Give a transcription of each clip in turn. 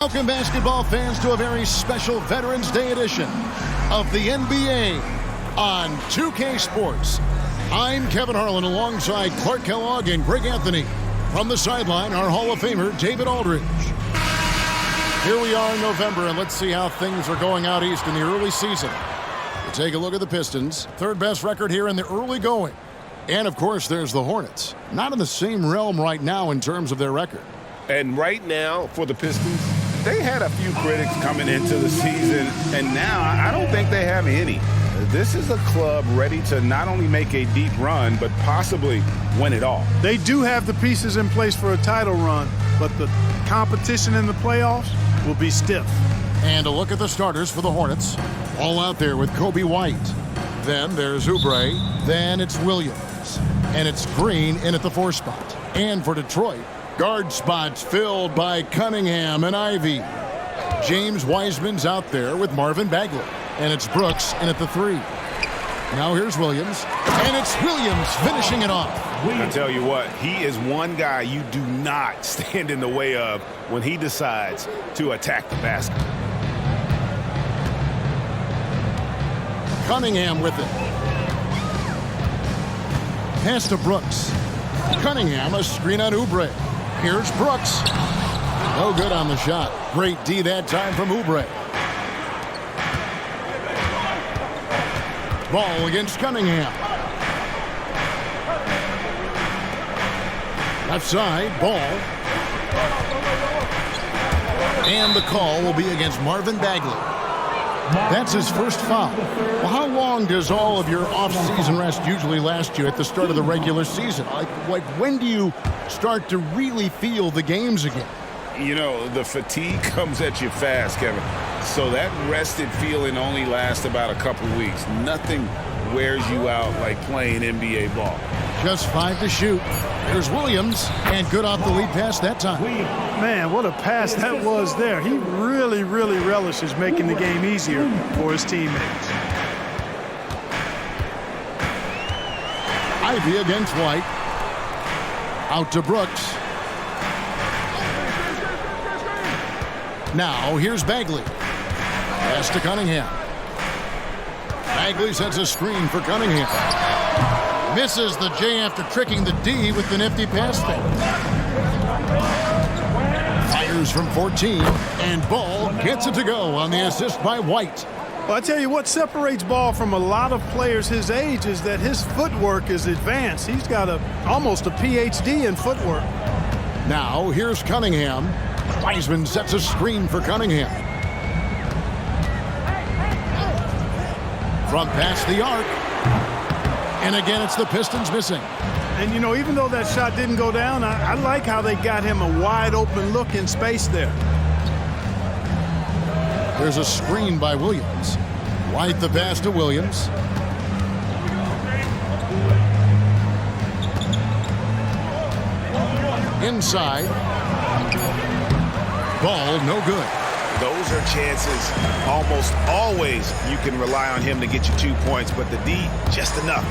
Welcome, basketball fans, to a very special Veterans Day edition of the NBA on 2K Sports. I'm Kevin Harlan alongside Clark Kellogg and Greg Anthony. From the sideline, our Hall of Famer, David Aldridge. Here we are in November, and let's see how things are going out east in the early season. We'll take a look at the Pistons, third best record here in the early going. And, of course, there's the Hornets. Not in the same realm right now in terms of their record. And right now, for the Pistons, they had a few critics coming into the season, and now I don't think they have any. This is a club ready to not only make a deep run, but possibly win it all. They do have the pieces in place for a title run, but the competition in the playoffs will be stiff. And a look at the starters for the Hornets. All out there with Kobe White. Then there's Oubre. Then it's Williams. And it's Green in at the 4 spot. And for Detroit, guard spots filled by Cunningham and Ivy. James Wiseman's out there with Marvin Bagley. And it's Brooks in at the 3. Now here's Williams. And it's Williams finishing it off. I tell you what, he is one guy you do not stand in the way of when he decides to attack the basket. Cunningham with it. Pass to Brooks. Cunningham, a screen on Oubre. Here's Brooks. No good on the shot. Great D that time from Oubre. Ball against Cunningham. Left side, Ball. And the call will be against Marvin Bagley. That's his first foul. Well, how long does all of your off-season rest usually last you at the start of the regular season? Like when do you start to really feel the games again? You know, the fatigue comes at you fast, Kevin. So that rested feeling only lasts about a couple weeks. Nothing wears you out like playing NBA ball. Just 5 to shoot. There's Williams, and good off the lead pass that time. Man, what a pass that was there. He really relishes making the game easier for his teammates. Ivy against White. Out to Brooks. Now here's Bagley. Pass to Cunningham. Bagley sets a screen for Cunningham. Misses the J after tricking the D with the nifty pass fake. Fires from 14, and Ball gets it to go on the assist by White. Well, I tell you what separates Ball from a lot of players his age is that his footwork is advanced. He's got almost a PhD in footwork. Now here's Cunningham. Wiseman sets a screen for Cunningham. From past the arc. And again, it's the Pistons missing. And, you know, even though that shot didn't go down, I like how they got him a wide-open look in space there. There's a screen by Williams. White the pass to Williams. Inside. Ball, no good. Those are chances almost always you can rely on him to get you 2 points, but the D, just enough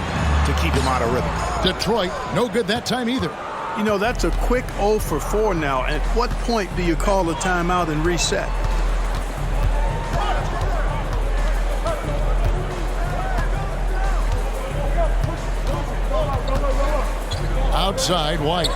to keep him out of rhythm. Detroit, no good that time either. You know, that's a quick 0 for 4 now. At what point do you call a timeout and reset? Outside, White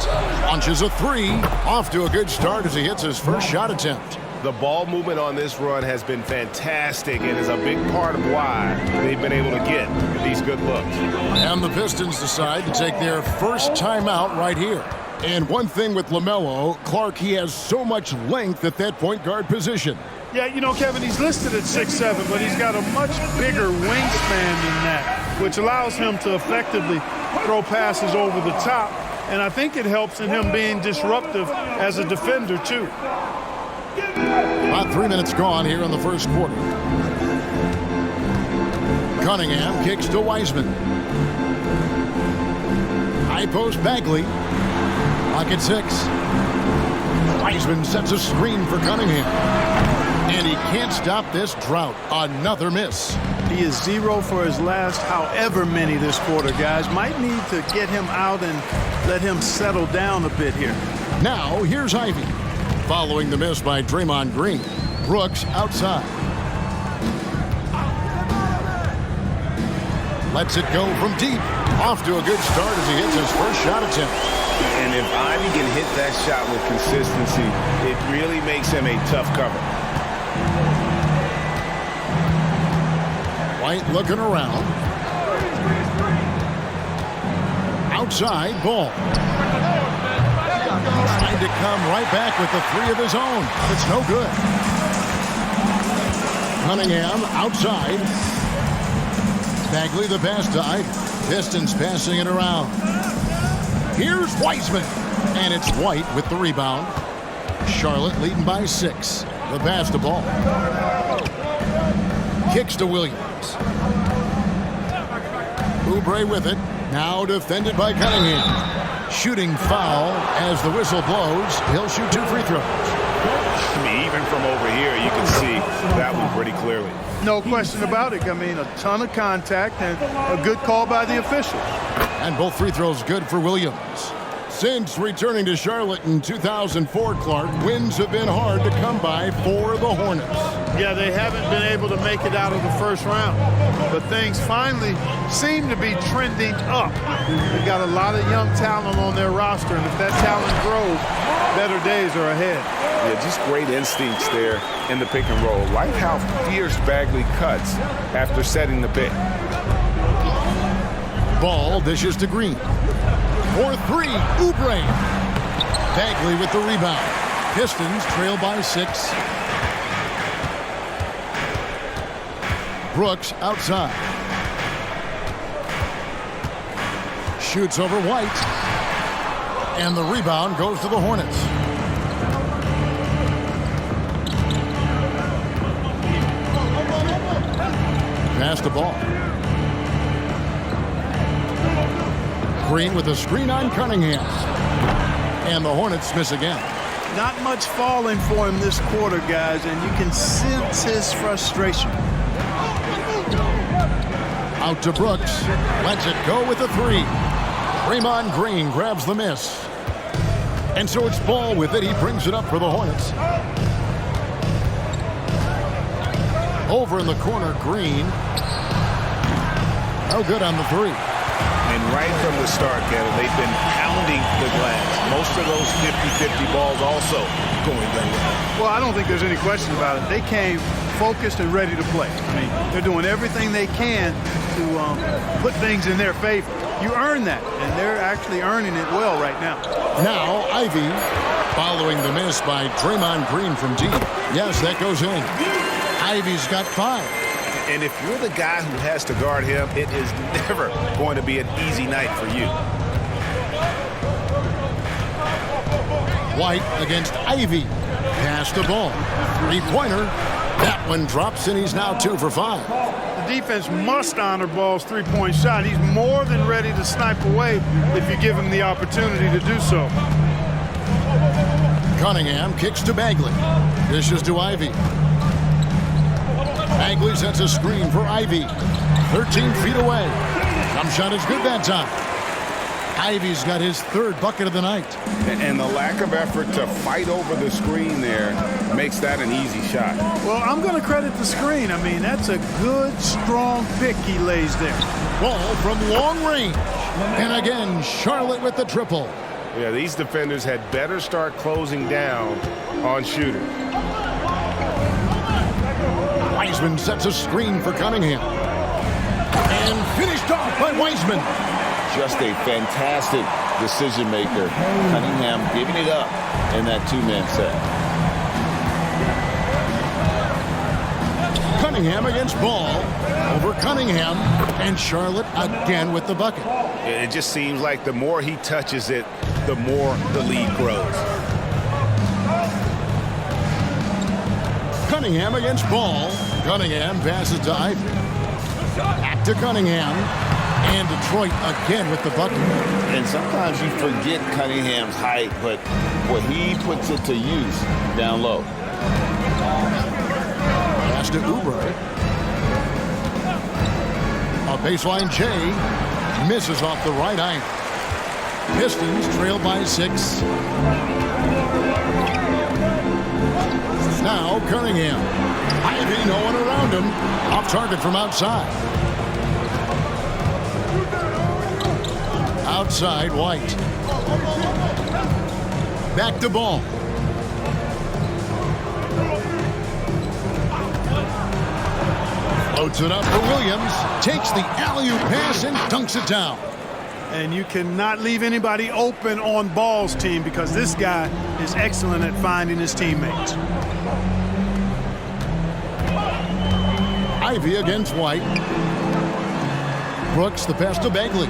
launches a 3. Off to a good start as he hits his first shot attempt. The ball movement on this run has been fantastic and is a big part of why they've been able to get these good looks. And the Pistons decide to take their first timeout right here. And one thing with LaMelo, Clark, he has so much length at that point guard position. Yeah, you know, Kevin, he's listed at 6'7", but he's got a much bigger wingspan than that, which allows him to effectively throw passes over the top. And I think it helps in him being disruptive as a defender, too. About 3 minutes gone here in the first quarter. Cunningham kicks to Wiseman. High post Bagley. Pocket 6. Wiseman sets a screen for Cunningham. And he can't stop this drought. Another miss. He is 0 for his last however many this quarter, guys. Might need to get him out and let him settle down a bit here. Now, here's Ivy. following the miss by Draymond Green. Brooks outside. Lets it go from deep. Off to a good start as he hits his first shot attempt. And if Ivy can hit that shot with consistency, it really makes him a tough cover. White looking around. Outside, Ball. Trying to come right back with the three of his own. It's no good. Cunningham outside. Bagley the pass to Ivy. Pistons passing it around. Here's Wiseman. And it's White with the rebound. Charlotte leading by 6. The pass to Ball. Kicks to Williams. Oubre with it. Now defended by Cunningham. Shooting foul as the whistle blows. He'll shoot 2 free throws. I mean, even from over here, you can see that one pretty clearly. No question about it. I mean, a ton of contact and a good call by the officials. And both free throws good for Williams. Since returning to Charlotte in 2004, Clark, wins have been hard to come by for the Hornets. Yeah, they haven't been able to make it out of the first round. But things finally seem to be trending up. They've got a lot of young talent on their roster, and if that talent grows, better days are ahead. Yeah, just great instincts there in the pick and roll. Like how fierce Bagley cuts after setting the pick. Ball dishes to Green. For 3, Oubre. Bagley with the rebound. Pistons trail by 6. Brooks outside. Shoots over White. And the rebound goes to the Hornets. Pass the ball. Green with a screen on Cunningham. And the Hornets miss again. Not much falling for him this quarter, guys, and you can sense his frustration. Out to Brooks. Lets it go with a 3. Draymond Green grabs the miss. And so it's Ball with it. He brings it up for the Hornets. Over in the corner, Green. No good on the 3. And right from the start, Kevin, they've been pounding the glass. Most of those 50-50 balls also going their way. Well, I don't think there's any question about it. They came focused and ready to play. I mean, they're doing everything they can to put things in their favor. You earn that, and they're actually earning it well right now. Now, Ivy following the miss by Draymond Green from deep. Yes, that goes in. Ivy's got 5. And if you're the guy who has to guard him, it is never going to be an easy night for you. White against Ivy. Pass the ball. 3-pointer. That one drops, and he's now 2 for 5. The defense must honor Ball's 3-point shot. He's more than ready to snipe away if you give him the opportunity to do so. Cunningham kicks to Bagley. Dishes to Ivy. Bagley sets a screen for Ivy. 13 feet away. Jump shot is good that time. Ivy's got his 3rd bucket of the night. And the lack of effort to fight over the screen there makes that an easy shot. Well, I'm going to credit the screen. I mean, that's a good, strong pick he lays there. Ball from long range. And again, Charlotte with the triple. Yeah, these defenders had better start closing down on shooters. Wiseman sets a screen for Cunningham. And finished off by Wiseman. Just a fantastic decision maker. Cunningham giving it up in that 2-man set. Cunningham against Ball. Over Cunningham. And Charlotte again with the bucket. It just seems like the more he touches it, the more the lead grows. Cunningham against Ball. Cunningham passes to Ivy. Back to Cunningham. And Detroit again with the bucket. And sometimes you forget Cunningham's height, but what he puts it to use down low. Pass to Oubre. A baseline J. Misses off the right iron. Pistons trail by 6. Now Cunningham. Ivy, no one around him. Off target from outside. Outside, White. Back to Ball. Floats it up for Williams. Takes the alley-oop pass and dunks it down. And you cannot leave anybody open on Ball's team because this guy is excellent at finding his teammates. Ivy against White. Brooks, the pass to Bagley.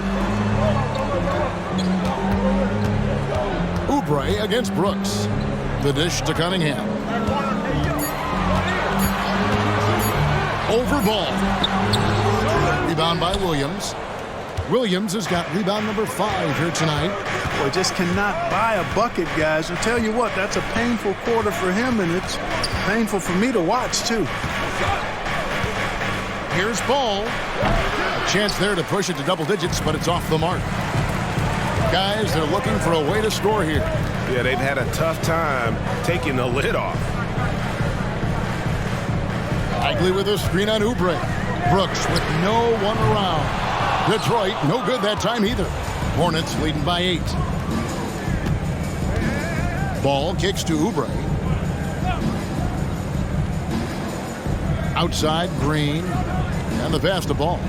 Oubre against Brooks. The dish to Cunningham. Over Ball. Rebound by Williams. Williams has got rebound number 5 here tonight. Boy, just cannot buy a bucket, guys. I'll tell you what, that's a painful quarter for him, and it's painful for me to watch, too. Here's Ball. A chance there to push it to double digits, but it's off the mark. Guys, they're looking for a way to score here. Yeah, they've had a tough time taking the lid off. Bagley with a screen on Oubre. Brooks with no one around. Detroit, no good that time either. Hornets leading by 8. Ball kicks to Oubre. Outside, Green. And the pass to Ball.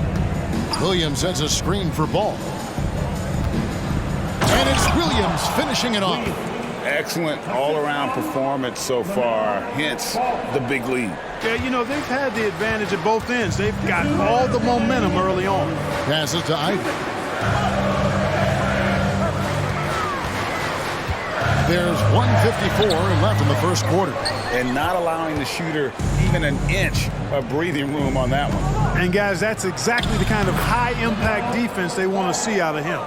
Williams sends a screen for Ball. And it's Williams finishing it off. Excellent all-around performance so far, hence the big lead. Yeah, you know, they've had the advantage at both ends. They've got all the momentum early on. Passes to Ivy. There's 1:54 left in the first quarter. And not allowing the shooter even an inch of breathing room on that one. And, guys, that's exactly the kind of high-impact defense they want to see out of him.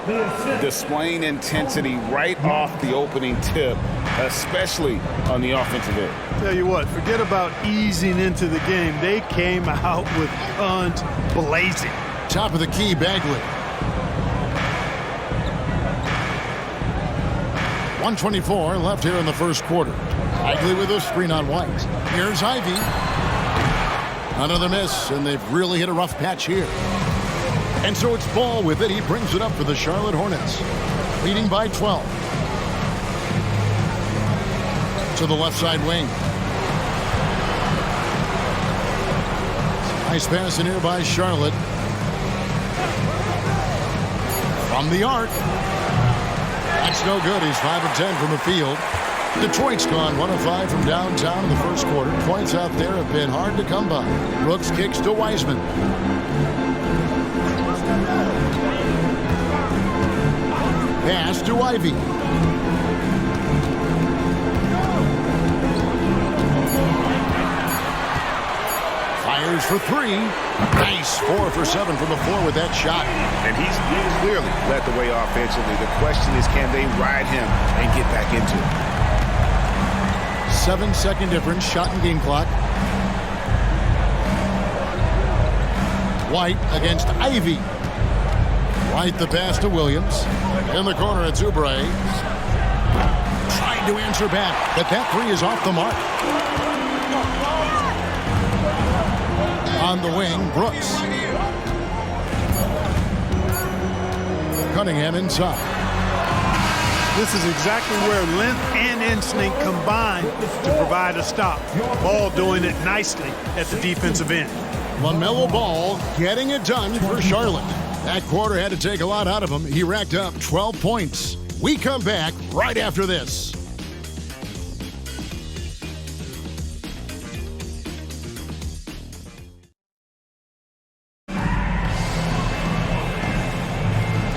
Displaying intensity right off the opening tip, especially on the offensive end. Tell you what, forget about easing into the game. They came out with guns blazing. Top of the key, Bagley. 1:24 left here in the first quarter. Bagley with a screen on White. Here's Ivy. Another miss, and they've really hit a rough patch here. And so it's Ball with it. He brings it up for the Charlotte Hornets, leading by 12. To the left side wing. Nice pass in here by Charlotte. From the arc. That's no good. He's 5 of 10 from the field. Detroit's gone 1 of 5 from downtown in the first quarter. Points out there have been hard to come by. Brooks kicks to Wiseman. Pass to Ivy. Fires for 3. Nice 4 for 7 from the floor with that shot. And he's clearly led the way offensively. The question is, can they ride him and get back into it? 7-second difference, shot and game clock. White against Ivy. White the pass to Williams. In the corner, it's Oubre. Trying to answer back, but that 3 is off the mark. On the wing, Brooks. Cunningham inside. This is exactly where length and instinct combine to provide a stop. Ball doing it nicely at the defensive end. LaMelo Ball getting it done for Charlotte. That quarter had to take a lot out of him. He racked up 12 points. We come back right after this.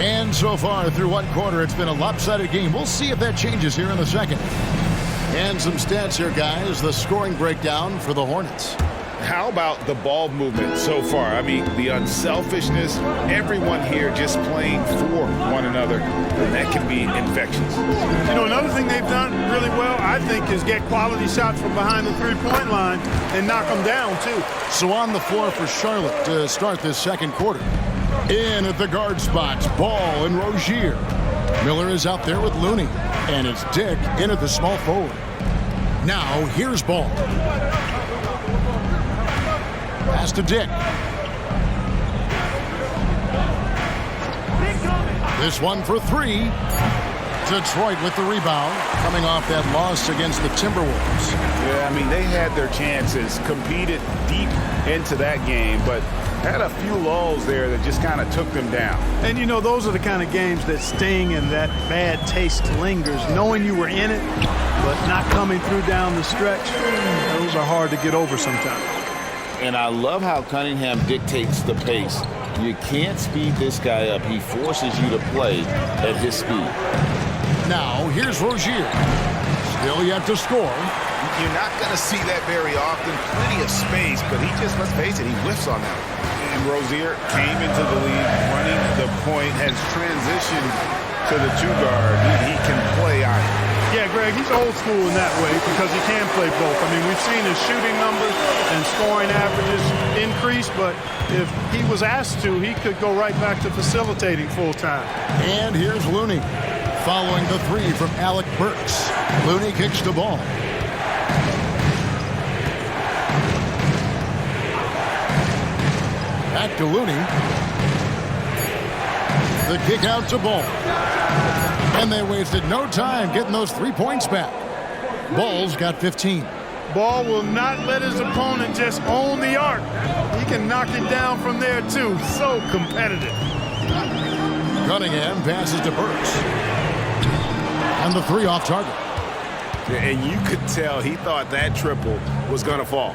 And so far through one quarter, it's been a lopsided game. We'll see if that changes here in the second. And some stats here, guys. The scoring breakdown for the Hornets. How about the ball movement so far? I mean, the unselfishness, everyone here just playing for one another, and that can be infectious. You know, another thing they've done really well, I think, is get quality shots from behind the three-point line and knock them down, too. So on the floor for Charlotte to start this second quarter. In at the guard spots, Ball and Rozier. Miller is out there with Looney. And it's Dick in at the small forward. Now, here's Ball. Pass to Dick. This one for three. Detroit with the rebound, coming off that loss against the Timberwolves. Yeah, I mean, they had their chances, competed deep into that game, but had a few lulls there that just kind of took them down. And, you know, those are the kind of games that sting and that bad taste lingers. Knowing you were in it, but not coming through down the stretch, those are hard to get over sometimes. And I love how Cunningham dictates the pace. You can't speed this guy up. He forces you to play at his speed. Now, here's Rozier. Still yet to score. You're not going to see that very often. Plenty of space, but he just, let's face it, he whiffs on that. And Rozier came into the league running the point, has transitioned to the two guard. He can play either. Yeah, Greg, he's old school in that way because he can play both. I mean, we've seen his shooting numbers and scoring averages increase, but if he was asked to, he could go right back to facilitating full time. And here's Looney. Following the three from Alec Burks. Looney kicks the ball. Back to Looney. The kick out to Ball. And they wasted no time getting those 3 points back. Ball's got 15. Ball will not let his opponent just own the arc. He can knock it down from there, too. So competitive. Cunningham passes to Burks. And the three off target. And you could tell he thought that triple was going to fall.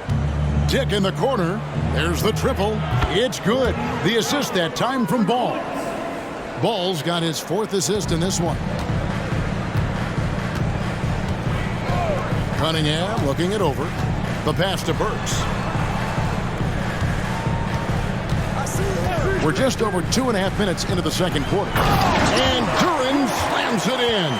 Dick in the corner. There's the triple. It's good. The assist that time from Ball. Ball's got his 4th assist in this one. Cunningham looking it over. The pass to Burks. We're just over 2.5 minutes into the second quarter. And Duran slams it in.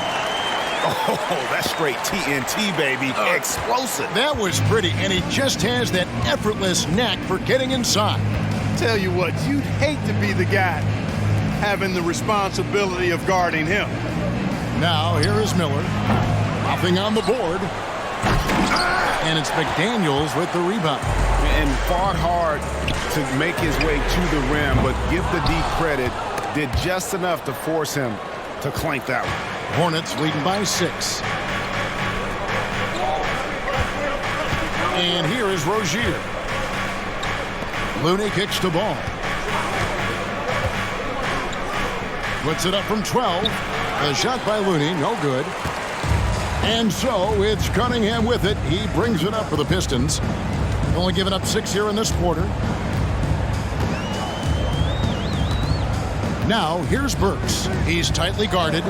Oh, that's straight TNT, baby. Explosive. That was pretty, and he just has that effortless knack for getting inside. Tell you what, you'd hate to be the guy having the responsibility of guarding him. Now, here is Miller. Nothing on the board. And it's McDaniels with the rebound. And fought hard to make his way to the rim, but give the D credit, did just enough to force him to clank that one. Hornets leading by 6. And here is Rozier. Looney kicks the ball. Puts it up from 12. The shot by Looney, no good. And so it's Cunningham with it. He brings it up for the Pistons. Only giving up 6 here in this quarter. Now, here's Burks. He's tightly guarded.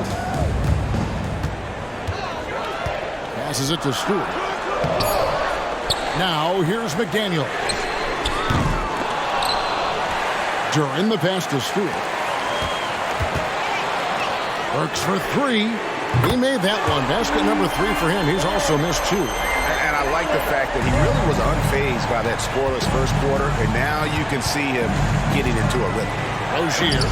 Passes it to Stewart. Now, here's McDaniel. Duran the pass to Stewart. Burks for 3. He made that one. Basket number 3 for him. He's also missed 2. And I like the fact that he really was unfazed by that scoreless first quarter, and now you can see him getting into a rhythm. Rozier.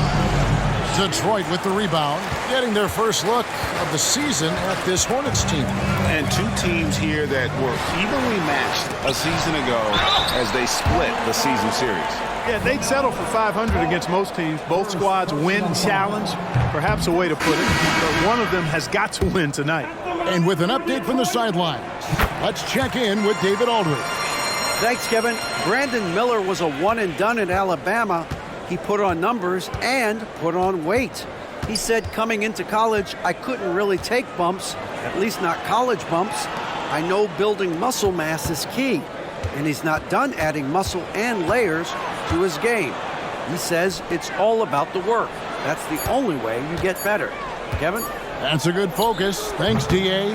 Detroit with the rebound, getting their first look of the season at this Hornets team. And two teams here that were evenly matched a season ago as they split the season series. Yeah, they'd settle for 500 against most teams. Both squads win challenge, perhaps a way to put it, but one of them has got to win tonight. And with an update from the sidelines, let's check in with David Aldridge. Thanks, Kevin. Brandon Miller was a one-and-done in Alabama. He put on numbers and put on weight. He said coming into college, I couldn't really take bumps, at least not college bumps. I know building muscle mass is key, and he's not done adding muscle and layers to his game. He says it's all about the work. That's the only way you get better. Kevin? That's a good focus. Thanks, D.A.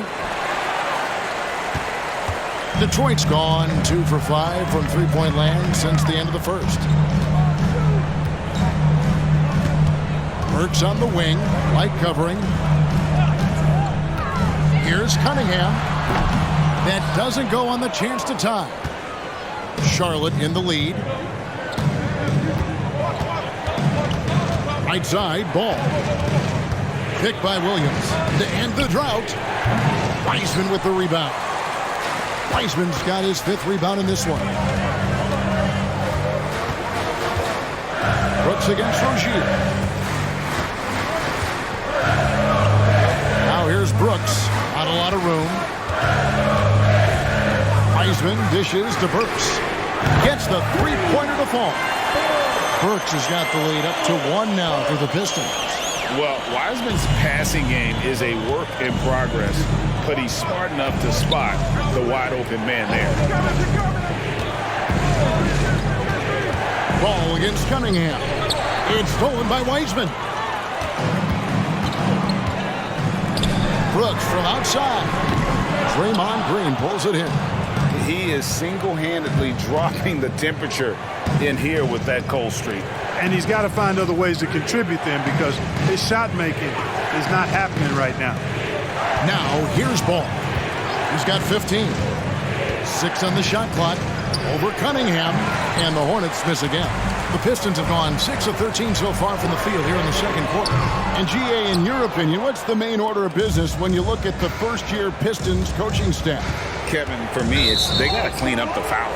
Detroit's gone 2 for 5 from three-point land since the end of the first. Burks on the wing, light covering. Here's Cunningham. That doesn't go on the chance to tie. Charlotte in the lead. Right side, Ball. Picked by Williams to end the drought. Wiseman with the rebound. Wiseman's got his 5th rebound in this one. Brooks against Rozier. Now here's Brooks. Not a lot of room. Wiseman dishes to Burks. Gets the three-pointer to fall. Burks has got the lead up to 1 now for the Pistons. Well, Wiseman's passing game is a work in progress, but he's smart enough to spot the wide-open man there. Ball against Cunningham. It's stolen by Wiseman. Brooks from outside. Draymond Green pulls it in. He is single-handedly dropping the temperature in here with that cold streak. And he's got to find other ways to contribute then, because his shot making is not happening right now. Now here's Ball. He's got 15. 6 on the shot clock. Over Cunningham. And the Hornets miss again. The Pistons have gone 6 of 13 so far from the field here in the second quarter. And GA, in your opinion, what's the main order of business when you look at the first-year Pistons coaching staff? Kevin, for me, they got to clean up the foul.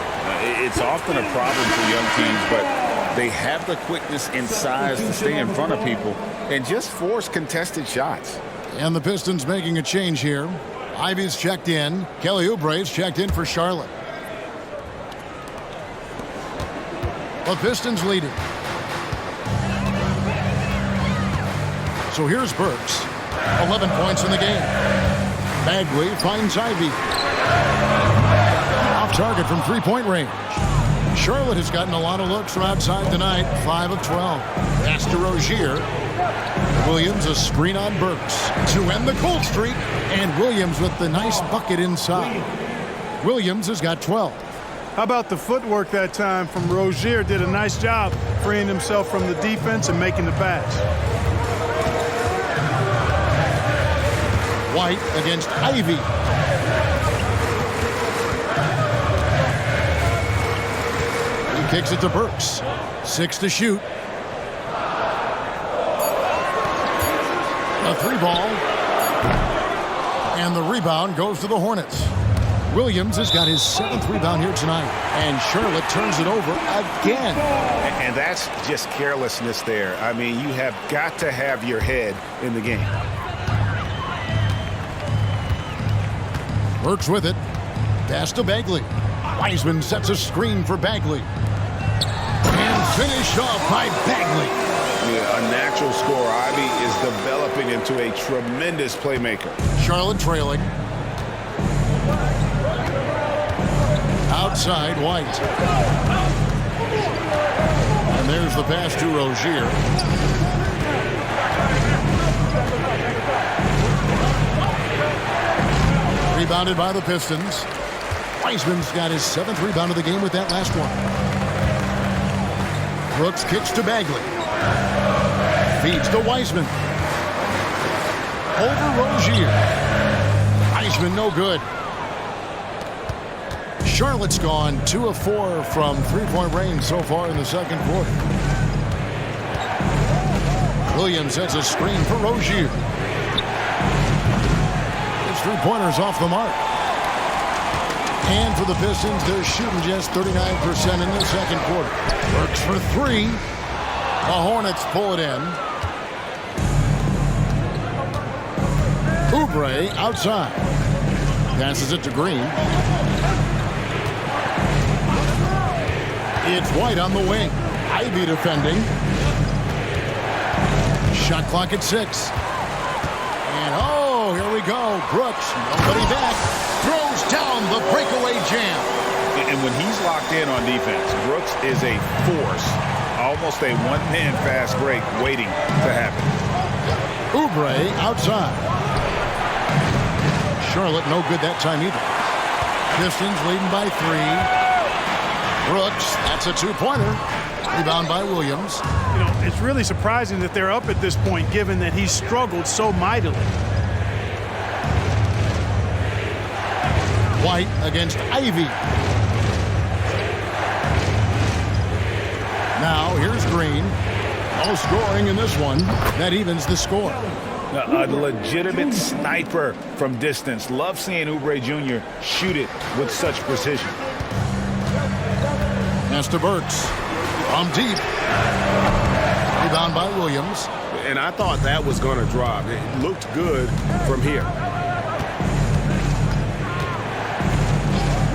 It's often a problem for young teams, but they have the quickness and size to stay in front of people and just force contested shots. And the Pistons making a change here. Ivy's checked in. Kelly Oubre's checked in for Charlotte. The Pistons leading. So here's Burks. 11 points in the game. Bagley finds Ivy. Off target from three-point range. Charlotte has gotten a lot of looks from outside tonight. 5 of 12. Pass to Rozier. Williams a screen on Burks to end the cold streak. And Williams with the nice bucket inside. Williams has got 12. How about the footwork that time from Rozier? Did a nice job freeing himself from the defense and making the pass. White against Ivy. He kicks it to Burks. 6 to shoot. A 3-ball. And the rebound goes to the Hornets. Williams has got his 7th rebound here tonight. And Charlotte turns it over again. And that's just carelessness there. I mean, you have got to have your head in the game. Burks with it. Pass to Bagley. Wiseman sets a screen for Bagley. And finished off by Bagley. Yeah, a natural scorer. Ivy is developing into a tremendous playmaker. Charlotte trailing. Outside, White. And there's the pass to Rozier. Rebounded by the Pistons. Wiseman's got his 7th rebound of the game with that last one. Brooks kicks to Bagley. Feeds to Wiseman. Over Rozier. Wiseman no good. Charlotte's gone 2 of 4 from three-point range so far in the second quarter. Williams sets a screen for Rozier. His three-pointers off the mark. And for the Pistons, they're shooting just 39% in the second quarter. Works for 3. The Hornets pull it in. Oubre outside. Passes it to Green. It's White on the wing. Ivy defending. Shot clock at 6. And oh, here we go. Brooks, nobody back. Throws down the breakaway jam. And when he's locked in on defense, Brooks is a force. Almost a one-man fast break waiting to happen. Oubre outside. Charlotte no good that time either. Pistons leading by 3. Brooks, that's a 2-pointer. Rebound by Williams. You know, it's really surprising that they're up at this point, given that he struggled so mightily. White against Ivy. Now here's Green. No scoring in this one. That evens the score. A legitimate sniper from distance. Love seeing Oubre Jr. shoot it with such precision. Pass to Burks. From deep. Rebound by Williams. And I thought that was going to drop. It looked good from here.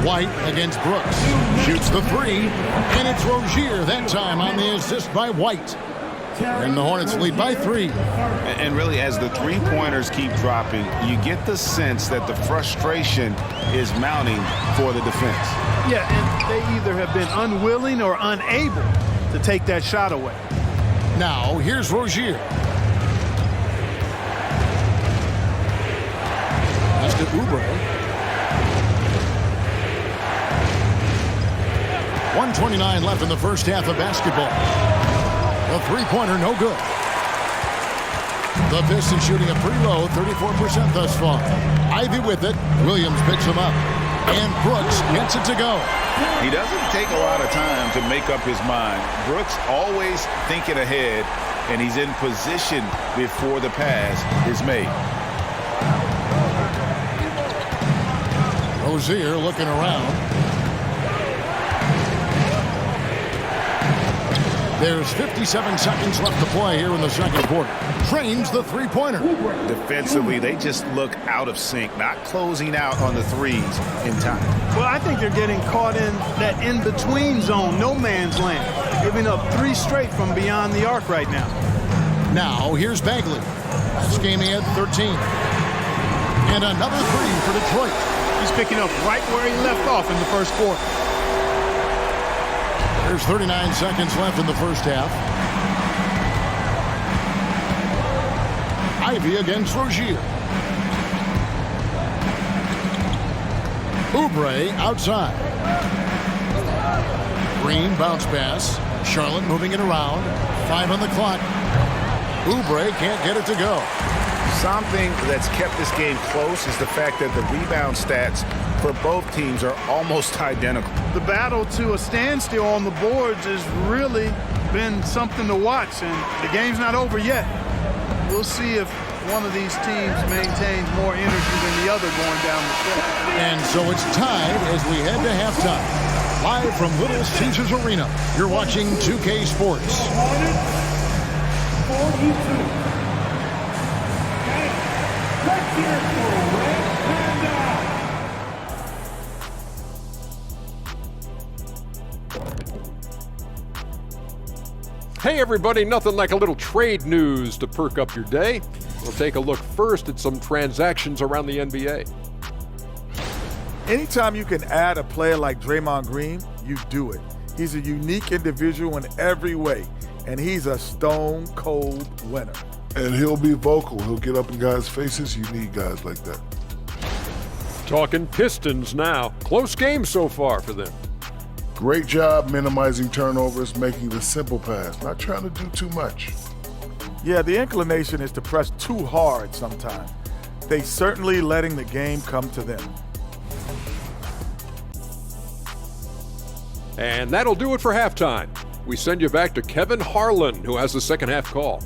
White against Brooks. Shoots the three. And it's Rozier that time on the assist by White. And the Hornets lead by 3. And really, as the three-pointers keep dropping, you get the sense that the frustration is mounting for the defense. Yeah, and they either have been unwilling or unable to take that shot away. Now, here's Rozier. Pass to Oubre. 1:29 left in the first half of basketball. The three-pointer, no good. The Pistons shooting a pretty low, 34% thus far. Ivy with it. Williams picks him up. And Brooks gets it to go. He doesn't take a lot of time to make up his mind. Brooks always thinking ahead, and he's in position before the pass is made. Rozier looking around. There's 57 seconds left to play here in the second quarter. Trains the three-pointer. Defensively, they just look out of sync, not closing out on the threes in time. Well, I think they're getting caught in that in-between zone, no man's land, giving up 3 straight from beyond the arc right now. Now, here's Bagley. Scheming at 13. And another three for Detroit. He's picking up right where he left off in the first quarter. There's 39 seconds left in the first half. Ivy against Rozier. Oubre outside. Green bounce pass. Charlotte moving it around. 5 on the clock. Oubre can't get it to go. Something that's kept this game close is the fact that the rebound stats for both teams are almost identical. The battle to a standstill on the boards has really been something to watch, and the game's not over yet. We'll see if one of these teams maintains more energy than the other going down the stretch. And so it's tied as we head to halftime. Live from Little Caesars Arena, you're watching 2K Sports. 42. Hey everybody, nothing like a little trade news to perk up your day. We'll take a look first at some transactions around the NBA. Anytime you can add a player like Draymond Green, you do it. He's a unique individual in every way, and he's a stone-cold winner. And he'll be vocal. He'll get up in guys' faces. You need guys like that. Talking Pistons now. Close game so far for them. Great job minimizing turnovers, making the simple pass, not trying to do too much. Yeah, the inclination is to press too hard sometimes. They certainly letting the game come to them. And that'll do it for halftime. We send you back to Kevin Harlan, who has the second half call.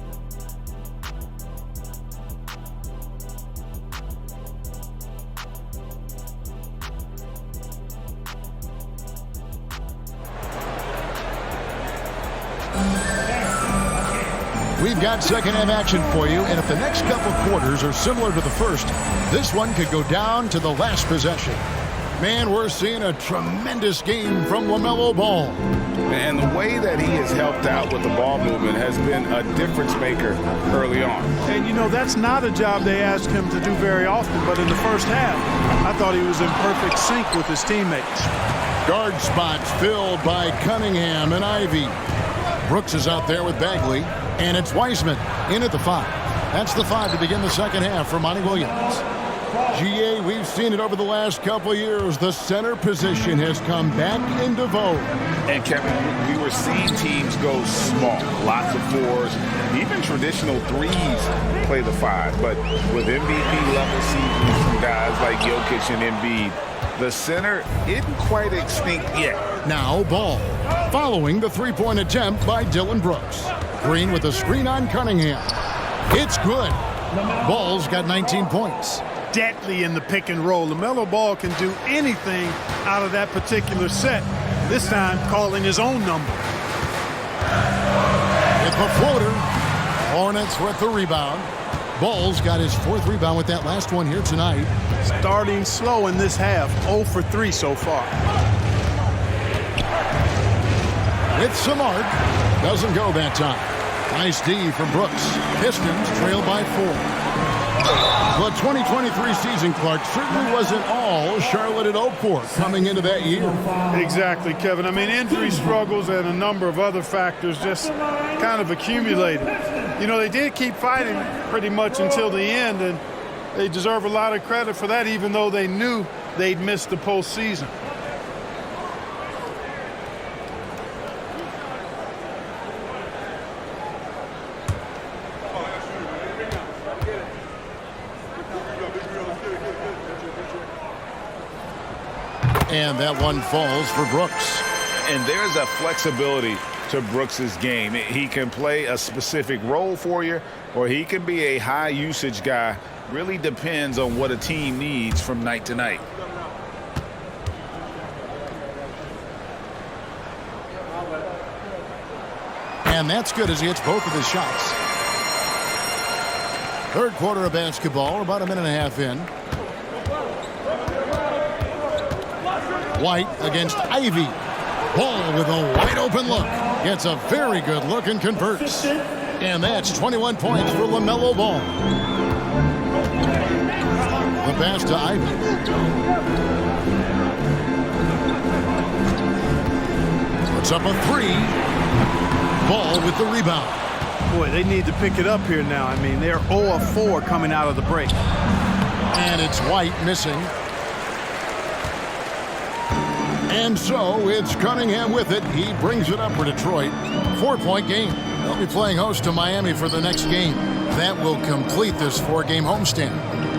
We've got second half action for you, and if the next couple quarters are similar to the first, this one could go down to the last possession. Man, we're seeing a tremendous game from LaMelo Ball. And the way that he has helped out with the ball movement has been a difference maker early on. And, you know, that's not a job they asked him to do very often, but in the first half, I thought he was in perfect sync with his teammates. Guard spots filled by Cunningham and Ivy. Brooks is out there with Bagley, and it's Wiseman in at the 5. That's the 5 to begin the second half for Monty Williams. GA, we've seen it over the last couple of years. The center position has come back into vogue. And Kevin, we were seeing teams go small, lots of 4s, even traditional 3s play the 5. But with MVP level seasons from guys like Jokic and Embiid, the center isn't quite extinct yet. Now Ball, following the three-point attempt by Dylan Brooks. Green with a screen on Cunningham. It's good. Ball's got 19 points. Deadly in the pick and roll. LaMelo Ball can do anything out of that particular set. This time calling his own number. It's a floater. Hornets with the rebound. Ball's got his 4th rebound with that last one here tonight. Starting slow in this half. 0 for 3 so far. With some arc. Doesn't go that time. Nice D from Brooks. Pistons trail by 4. The 2023 season, Clark, certainly wasn't all Charlotte had hoped for coming into that year. Exactly, Kevin. I mean, injury struggles and a number of other factors just kind of accumulated. You know, they did keep fighting pretty much until the end, and they deserve a lot of credit for that, even though they knew they'd missed the postseason. And that one falls for Brooks. And there's a flexibility to Brooks's game. He can play a specific role for you, or he can be a high usage guy. Really depends on what a team needs from night to night. And that's good as he hits both of his shots. Third quarter of basketball, about a minute and a half in. White against Ivy. Ball with a wide open look. Gets a very good look and converts. And that's 21 points for LaMelo Ball. The pass to Ivy. Puts up a 3. Ball with the rebound. Boy, they need to pick it up here now. I mean, they're 0 of 4 coming out of the break. And it's White missing. And so it's Cunningham with it. He brings it up for Detroit. 4-point game. They'll be playing host to Miami for the next game. That will complete this 4-game homestand.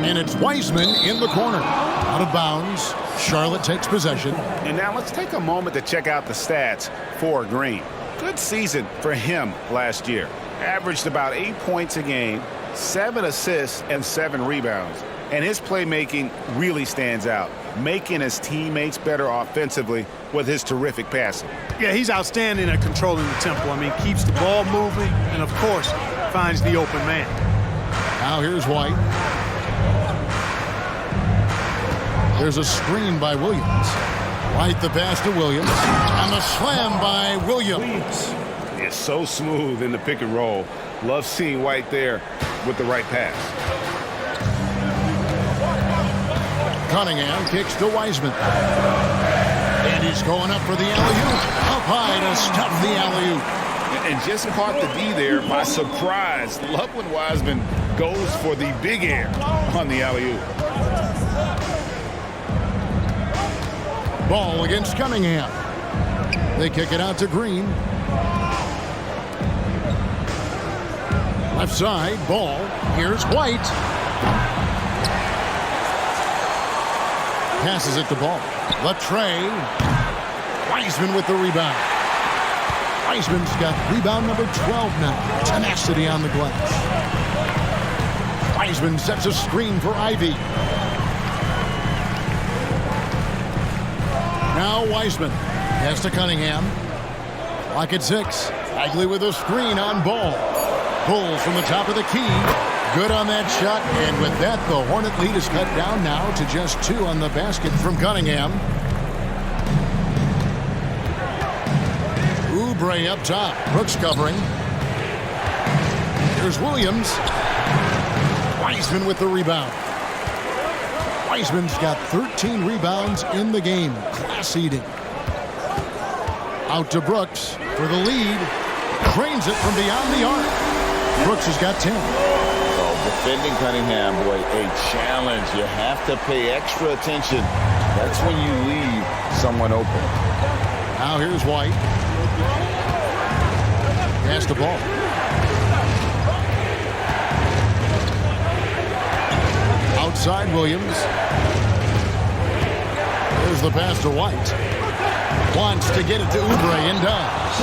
And it's Wiseman in the corner. Out of bounds. Charlotte takes possession. And now let's take a moment to check out the stats for Green. Good season for him last year. Averaged about 8 points a game, 7 assists, and 7 rebounds. And his playmaking really stands out, making his teammates better offensively with his terrific passing. Yeah, he's outstanding at controlling the tempo. I mean, keeps the ball moving and, of course, finds the open man. Now here's White. There's a screen by Williams. White the pass to Williams. And the slam by Williams. It's so smooth in the pick and roll. Love seeing White there with the right pass. Cunningham kicks to Wiseman. And he's going up for the alley-oop. Up high to stuff the alley-oop. And just caught the D there by surprise. Love when Wiseman goes for the big air on the alley-oop. Ball against Cunningham. They kick it out to Green. Left side, Ball. Here's White. Passes it to Ball. Latrey. Wiseman with the rebound. Wiseman's got rebound number 12 now. Tenacity on the glass. Wiseman sets a screen for Ivy. Now Wiseman. Pass to Cunningham. Clock at 6. Bagley with a screen on Ball. Pulls from the top of the key. Good on that shot, and with that, the Hornet lead is cut down now to just 2 on the basket from Cunningham. Oubre up top. Brooks covering. Here's Williams. Wiseman with the rebound. Wiseman's got 13 rebounds in the game. Class eating. Out to Brooks for the lead. Drains it from beyond the arc. Brooks has got 10. Defending Cunningham, boy, a challenge. You have to pay extra attention. That's when you leave someone open. Now here's White. Pass the ball. Outside Williams. There's the pass to White. Wants to get it to Oubre and does.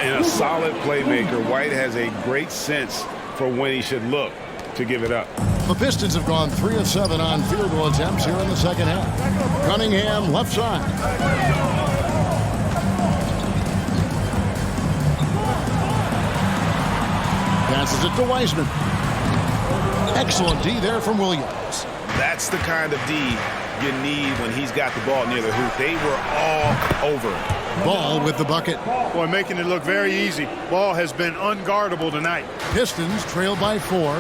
And a solid playmaker. White has a great sense for when he should look. to give it up. The Pistons have gone 3 of 7 on field goal attempts here in the second half. Cunningham left side. Passes it to Wiseman. Excellent D there from Williams. That's the kind of D you need when he's got the ball near the hoop. They were all over it. Ball with the bucket. Boy, making it look very easy. Ball has been unguardable tonight. Pistons trail by 4.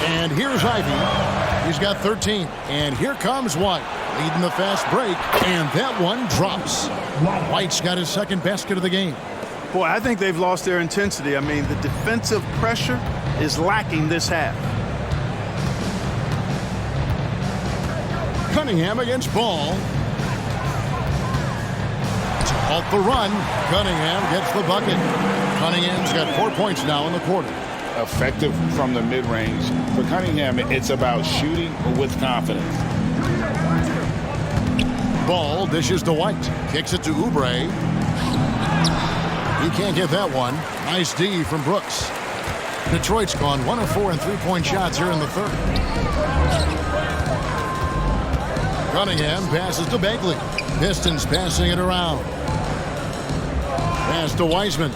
And here's Ivy. He's got 13. And here comes White, leading the fast break. And that one drops. White's got his second basket of the game. Boy, I think they've lost their intensity. I mean, the defensive pressure is lacking this half. Cunningham against Ball. To halt the run, Cunningham gets the bucket. Cunningham's got 4 points now in the quarter. Effective from the mid-range. For Cunningham, it's about shooting with confidence. Ball dishes to White. Kicks it to Oubre. He can't get that one. Nice D from Brooks. Detroit's gone 1 of 4 in three-point shots here in the third. Cunningham passes to Bagley. Pistons passing it around. Pass to Wiseman.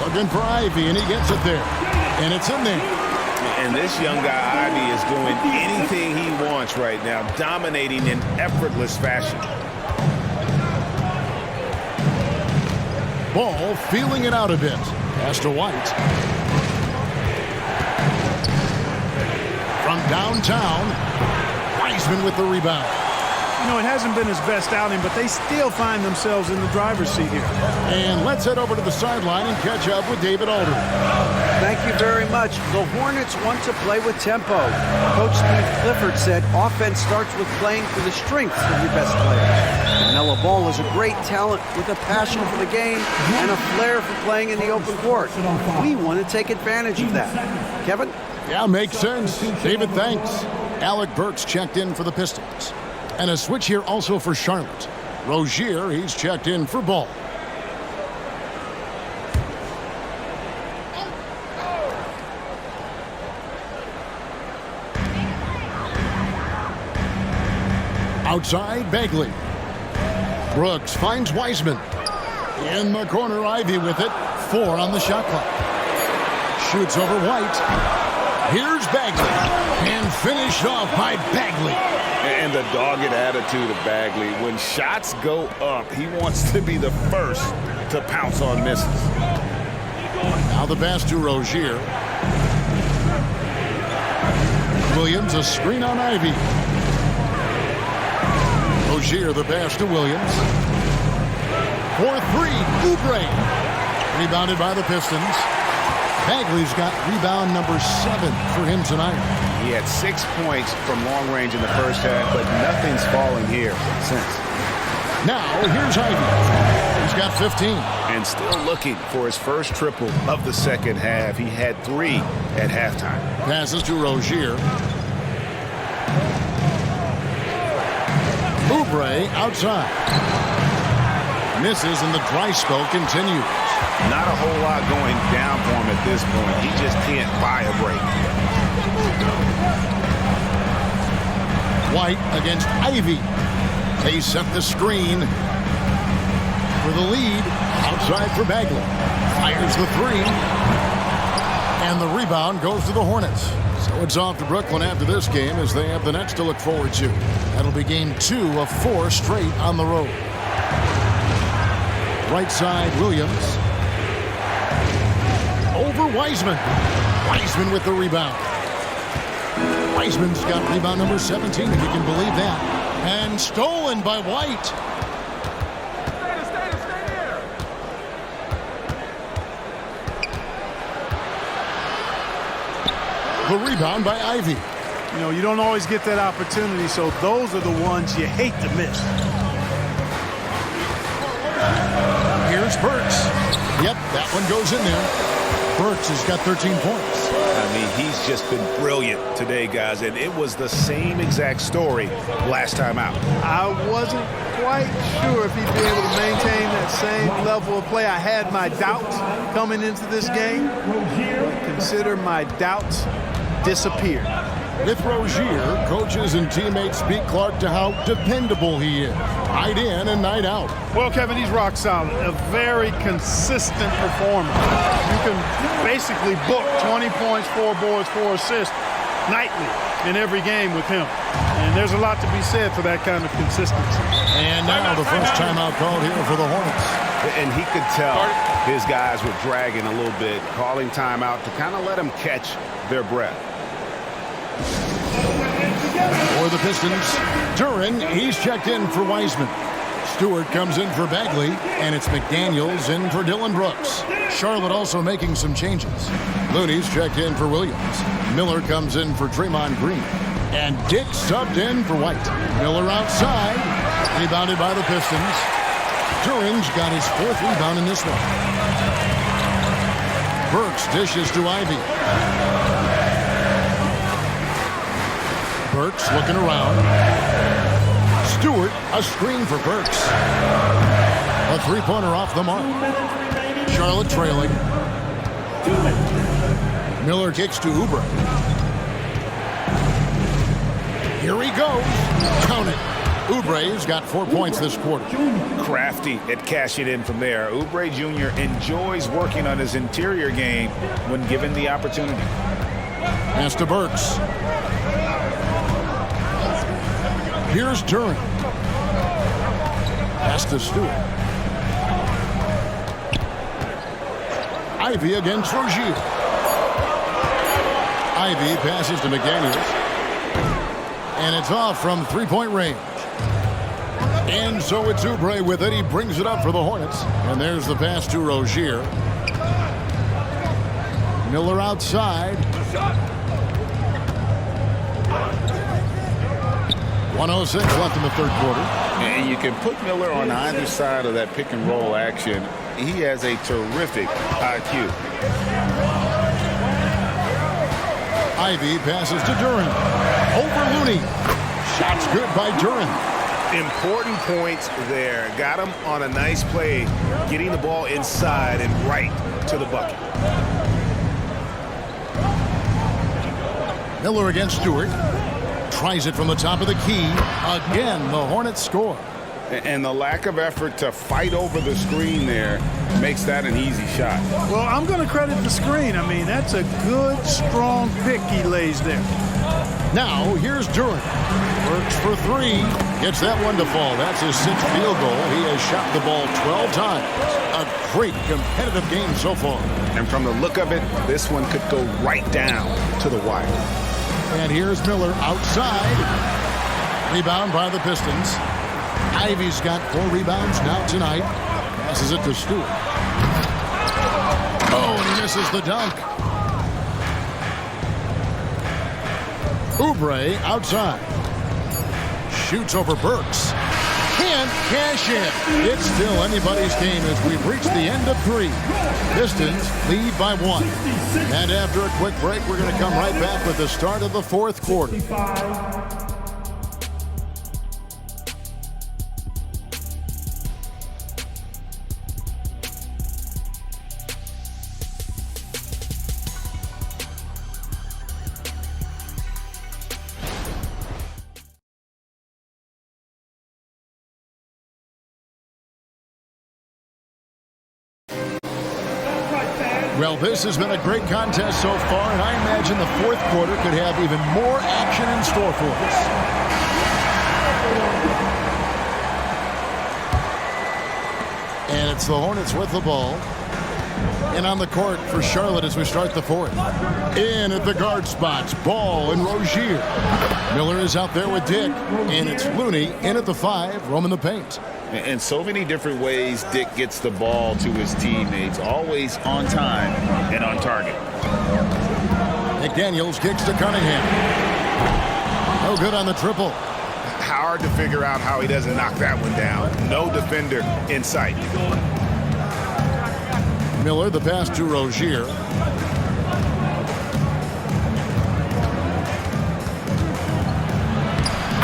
Looking for Ivy, and he gets it there. And it's in there. And this young guy, Ivy, is doing anything he wants right now, dominating in effortless fashion. Ball feeling it out a bit. Pass to White. From downtown, Wiseman with the rebound. You know, it hasn't been his best outing, but they still find themselves in the driver's seat here. And let's head over to the sideline and catch up with David Alder. Thank you very much. The Hornets want to play with tempo. Coach Steve Clifford said offense starts with playing to the strengths of your best players. Melo Ball is a great talent with a passion for the game and a flair for playing in the open court. We want to take advantage of that. Kevin? Yeah, makes sense. David, thanks. Alec Burks checked in for the Pistons. And a switch here also for Charlotte. Rozier, he's checked in for Ball. Outside, Bagley. Brooks finds Wiseman. In the corner, Ivy with it. 4 on the shot clock. Shoots over White. Here's Bagley. And finished off by Bagley. And the dogged attitude of Bagley. When shots go up, he wants to be the first to pounce on misses. Now the pass to Rozier. Williams, a screen on Ivy. Rozier, the pass to Williams. For 3, Oubre. Rebounded by the Pistons. Bagley's got rebound number 7 for him tonight. He had 6 points from long range in the first half, but nothing's fallen here since. Now, here's Ivy. He's got 15. And still looking for his first triple of the second half. He had 3 at halftime. Passes to Rozier. Oubre outside. Misses, and the dry spell continues. Not a whole lot going down for him at this point. He just can't buy a break. White against Ivy. They set the screen for the lead. Outside for Bagley. Fires the 3. And the rebound goes to the Hornets. So it's off to Brooklyn after this game as they have the Nets to look forward to. That'll be game 2 of 4 straight on the road. Right side, Williams. Over Wiseman. Wiseman with the rebound. Wiseman's got rebound number 17, if you can believe that. And stolen by White. The rebound by Ivy. You know, you don't always get that opportunity, so those are the ones you hate to miss. Here's Burks. Yep, that one goes in there. Burks has got 13 points. I mean, he's just been brilliant today, guys, and it was the same exact story last time out. I wasn't quite sure if he'd be able to maintain that same level of play. I had my doubts coming into this game. Consider my doubts disappeared. With Rozier, coaches and teammates speak Clark to how dependable he is, night in and night out. Well, Kevin, he's rock solid, a very consistent performer. You can basically book 20 points, 4 boards, 4 assists nightly in every game with him. And there's a lot to be said for that kind of consistency. And now the first timeout called here for the Hornets. And he could tell his guys were dragging a little bit, calling timeout to kind of let them catch their breath. For the Pistons, Duren, he's checked in for Wiseman. Stewart comes in for Bagley, and it's McDaniels in for Dylan Brooks. Charlotte also making some changes. Looney's checked in for Williams. Miller comes in for Draymond Green. And Dick subbed in for White. Miller outside, rebounded by the Pistons. Duren's got his 4th rebound in this one. Burks dishes to Ivy. Burks looking around. Stewart, a screen for Burks. A 3-pointer off the mark. Charlotte trailing. Miller kicks to Oubre. Here he goes. Count it. Oubre's got 4 points this quarter. Crafty at cashing in from there. Oubre Jr. enjoys working on his interior game when given the opportunity. Pass to Burks. Here's Duren. Pass to Stewart. Ivy against Rozier. Ivy passes to McDaniels. And it's off from 3-point range. And so it's Oubre with it. He brings it up for the Hornets. And there's the pass to Rozier. Miller outside. 1:06 left in the 3rd quarter. And you can put Miller on either side of that pick and roll action. He has a terrific IQ. Ivy passes to Duren. Over Looney. Shots good by Duren. Important points there. Got him on a nice play, getting the ball inside and right to the bucket. Miller against Stewart. Tries it from the top of the key. Again, the Hornets score. And the lack of effort to fight over the screen there makes that an easy shot. Well, I'm going to credit the screen. I mean, that's a good, strong pick he lays there. Now, here's Duren. Works for 3. Gets that one to fall. That's his 6th field goal. He has shot the ball 12 times. A great competitive game so far. And from the look of it, this one could go right down to the wire. And here's Miller outside. Rebound by the Pistons. Ivy's got 4 rebounds now tonight. Passes it to Stewart. Oh, and he misses the dunk. Oubre outside. Shoots over Burks. Can't cash in. It's still anybody's game as we've reached the end of 3. Pistons lead by 1. And after a quick break, we're going to come right back with the start of the 4th quarter. Well, this has been a great contest so far, and I imagine the 4th quarter could have even more action in store for us. And it's the Hornets with the ball. And on the court for Charlotte as we start the 4th. In at the guard spots, Ball and Rozier. Miller is out there with Dick. And it's Looney in at the 5, roaming the paint. In so many different ways, Dick gets the ball to his teammates, always on time and on target. McDaniels kicks to Cunningham. No good on the triple. Hard to figure out how he doesn't knock that one down. No defender in sight. Miller, the pass to Rozier.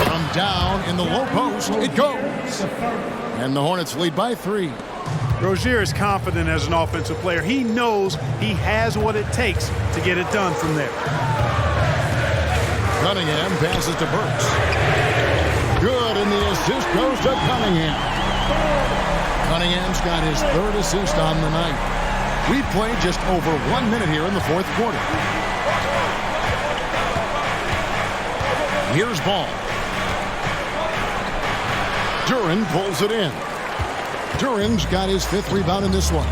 From Down in the low post. It goes. And the Hornets lead by 3. Rozier is confident as an offensive player. He knows he has what it takes to get it done from there. Cunningham passes to Burks. Good, and the assist goes to Cunningham. Cunningham's got his 3rd assist on the night. We played just over 1 minute here in the 4th quarter. Here's ball. Duren pulls it in. Duren's got his 5th rebound in this one.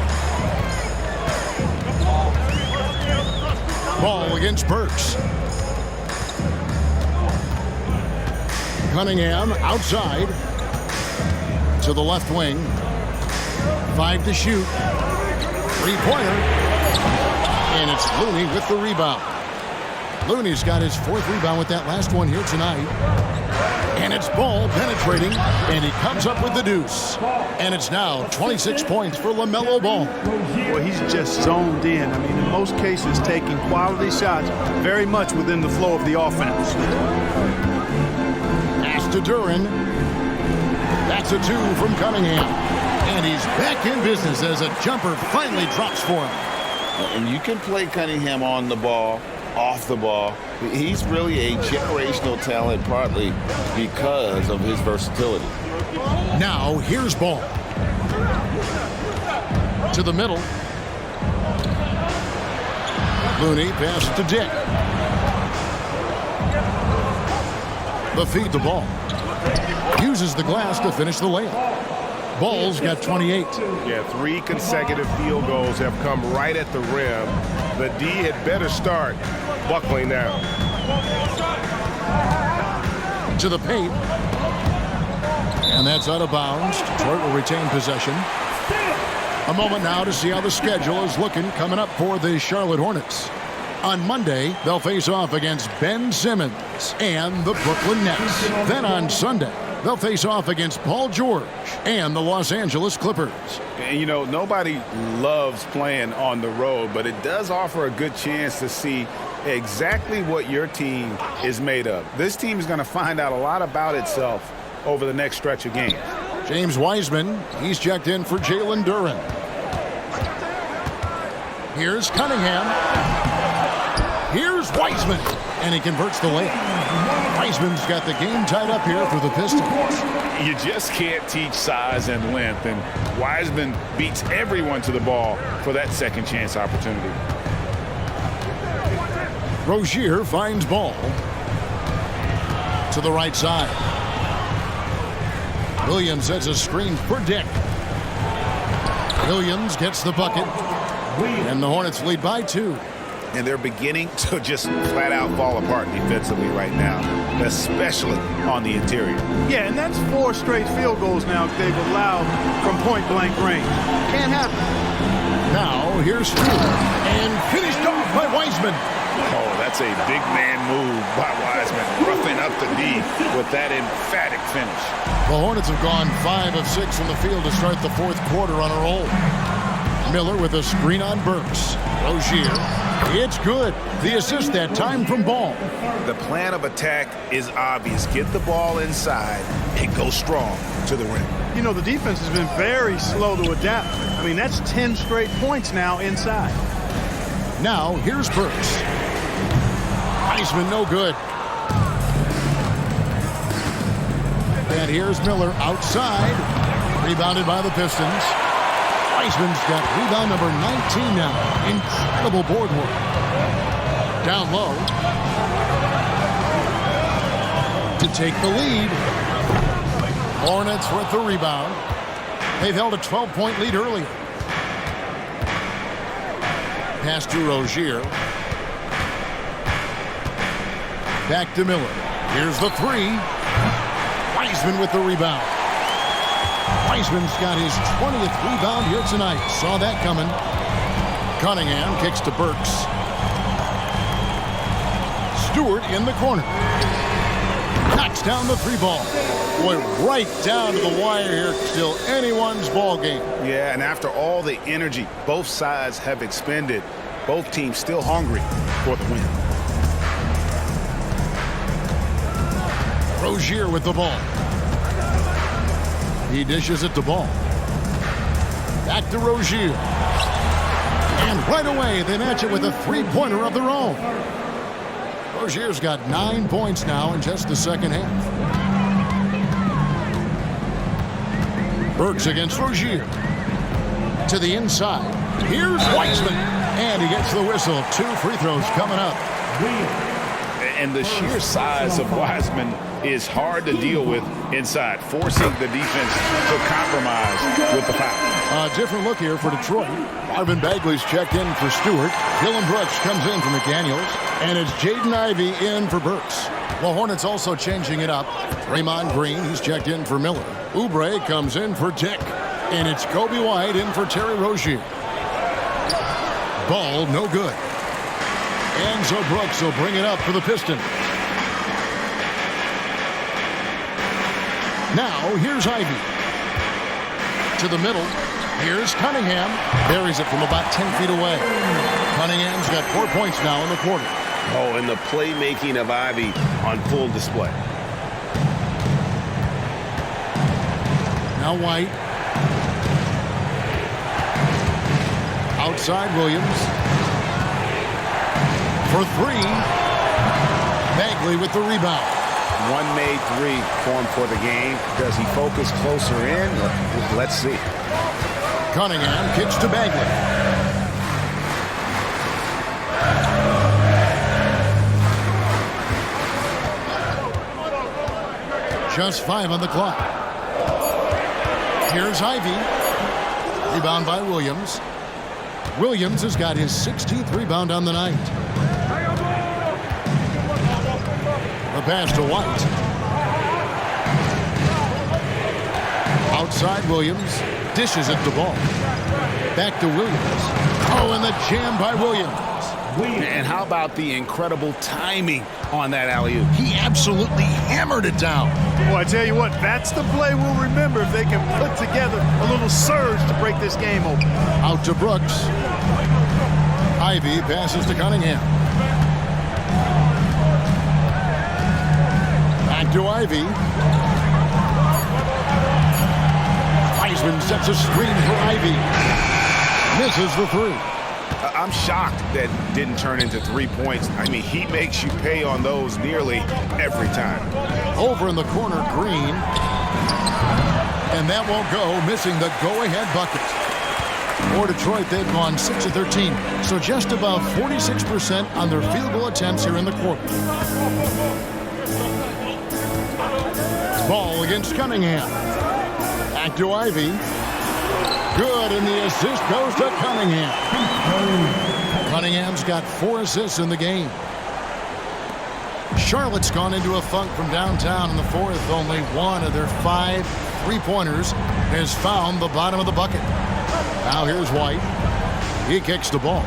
Ball against Burks. Cunningham outside to the left wing. 5 to shoot. 3-pointer. And it's Looney with the rebound. Looney's got his 4th rebound with that last one here tonight. And it's Ball penetrating, and he comes up with the deuce. And it's now 26 points for LaMelo Ball. Well, he's just zoned in. I mean, in most cases, taking quality shots very much within the flow of the offense. Pass to Duren. That's a 2 from Cunningham. And he's back in business as a jumper finally drops for him. And you can play Cunningham on the ball, off the ball. He's really a generational talent, partly because of his versatility. Now here's Ball. To the middle. Looney passes to Dick. The feed to Ball. Uses the glass to finish the layup. Ball's got 28. Yeah, 3 consecutive field goals have come right at the rim. The D had better start buckling down. To the paint. And that's out of bounds. Detroit will retain possession. A moment now to see how the schedule is looking coming up for the Charlotte Hornets. On Monday, they'll face off against Ben Simmons and the Brooklyn Nets. Then on Sunday, they'll face off against Paul George and the Los Angeles Clippers. And, you know, nobody loves playing on the road, but it does offer a good chance to see exactly what your team is made of. This team is going to find out a lot about itself over the next stretch of games. James Wiseman, he's checked in for Jalen Duren. Here's Cunningham. Here's Wiseman, and he converts the layup. Wiseman's got the game tied up here for the Pistons. You just can't teach size and length, and Wiseman beats everyone to the ball for that second chance opportunity. Rozier finds Ball to the right side. Williams sets a screen for Dick. Williams gets the bucket, and the Hornets lead by 2. And they're beginning to just flat out fall apart defensively right now, especially on the interior. Yeah, and that's 4 straight field goals now they've allowed from point-blank range. Can't happen. Now here's Stewart, and finished off by Wiseman. Oh, that's a big man move by Wiseman, roughing up the D with that emphatic finish. The Hornets have gone 5 of 6 from the field to start the 4th quarter on a roll. Miller with a screen on Burks. Rozier. It's good. The assist that time from Ball. The plan of attack is obvious. Get the ball inside and go strong to the rim. You know, the defense has been very slow to adapt. I mean, that's 10 straight points now inside. Now, here's Burks. Wiseman no good. And here's Miller outside. Rebounded by the Pistons. Wiseman's got rebound number 19 now. Incredible board work. Down low. To take the lead. Hornets with the rebound. They've held a 12-point lead earlier. Pass to Rozier. Back to Miller. Here's the 3. Wiseman with the rebound. Wiseman's got his 20th rebound here tonight. Saw that coming. Cunningham kicks to Burks. Stewart in the corner. Knocks down the 3 ball. Boy, right down to the wire here. Still anyone's ball game. Yeah, and after all the energy both sides have expended, both teams still hungry for the win. Rozier with the ball. He dishes it to Ball. Back to Rozier. And right away, they match it with a three-pointer of their own. Rozier's got 9 points now in just the second half. Burks against Rozier. To the inside. Here's Weissman. And he gets the whistle. 2 free throws coming up. And the sheer size of Wiseman is hard to deal with inside, forcing the defense to compromise with the foul. A different look here for Detroit. Marvin Bagley's checked in for Stewart. Dylan Brooks comes in for McDaniels. And it's Jaden Ivey in for Burks. The Hornets also changing it up. Draymond Green, he's checked in for Miller. Oubre comes in for Dick. And it's Kobe White in for Terry Rozier. Ball no good. Enzo Brooks will bring it up for the Pistons. Now, here's Ivey. To the middle. Here's Cunningham. Buries it from about 10 feet away. Cunningham's got 4 points now in the quarter. Oh, and the playmaking of Ivey on full display. Now White. Outside Williams. For 3. Bagley with the rebound. One made 3 for him for the game. Does he focus closer in? Let's see. Cunningham kicks to Bagley. Just 5 on the clock. Here's Ivey. Rebound by Williams. Williams has got his 16th rebound on the night. The pass to White. Outside Williams. Dishes it to Ball. Back to Williams. Oh, and the jam by Williams. And how about the incredible timing on that alley-oop? He absolutely hammered it down. Well, I tell you what, that's the play we'll remember if they can put together a little surge to break this game open. Out to Brooks. Ivey passes to Cunningham. Back to Ivey. Wiseman sets a screen for Ivey. Misses the 3. I'm shocked that didn't turn into 3 points. I mean, he makes you pay on those nearly every time. Over in the corner, Green. And that won't go, missing the go-ahead bucket. For Detroit, they've gone 6 of 13, so just about 46% on their field goal attempts here in the quarter. Ball against Cunningham. Back to Ivey. Good, and the assist goes to Cunningham. Cunningham's got 4 assists in the game. Charlotte's gone into a funk from downtown in the 4th. Only 1 of their 5 3-pointers has found the bottom of the bucket. Now here's White. He kicks the ball.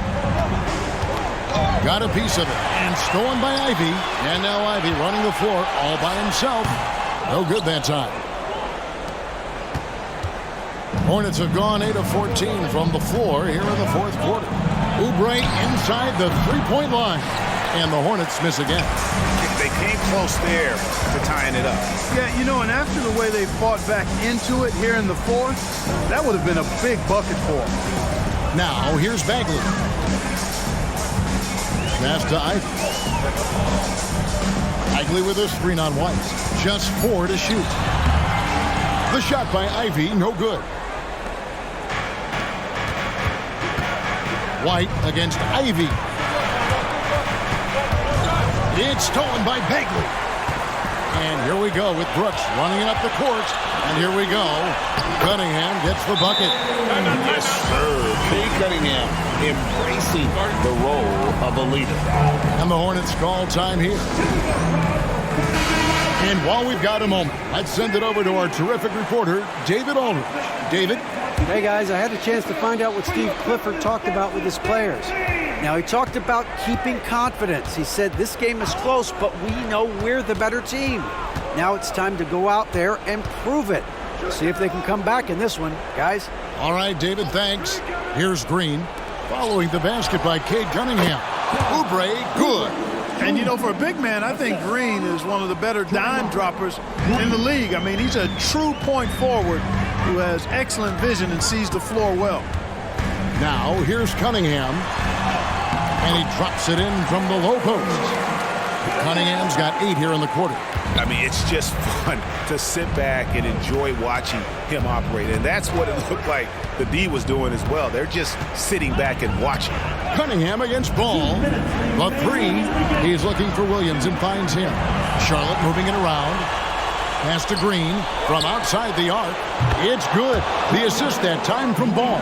Got a piece of it, and stolen by Ivey. And now Ivey running the floor all by himself. No good that time. Hornets have gone 8 of 14 from the floor here in the 4th quarter. Oubre inside the 3-point line. And the Hornets miss again. They came close there to tying it up. Yeah, you know, and after the way they fought back into it here in the 4th, that would have been a big bucket for them. Now, here's Bagley. Pass to Ivey. Bagley with a screen on White. Just 4 to shoot. The shot by Ivey, no good. White against Ivey. It's stolen by Bagley. And here we go with Brooks running it up the court. And here we go. Cunningham gets the bucket. Yes, sir. Cade Cunningham embracing the role of a leader. And the Hornets call time here. And while we've got a moment, let's send it over to our terrific reporter, David Aldridge. David? Hey, guys, I had a chance to find out what Steve Clifford talked about with his players. Now, he talked about keeping confidence. He said this game is close, but we know we're the better team. Now it's time to go out there and prove it. See if they can come back in this one, guys. All right, David, thanks. Here's Green. Following the basket by Cade Cunningham. Oubre, good. And, you know, for a big man, I think Green is one of the better dime droppers in the league. I mean, he's a true point forward who has excellent vision and sees the floor well. Now, here's Cunningham. And he drops it in from the low post. Cunningham's got 8 here in the quarter. I mean, it's just fun to sit back and enjoy watching him operate. And that's what it looked like the D was doing as well. They're just sitting back and watching. Cunningham against Ball. The 3. He's looking for Williams and finds him. Charlotte moving it around. Pass to Green from outside the arc. It's good. The assist that time from Ball.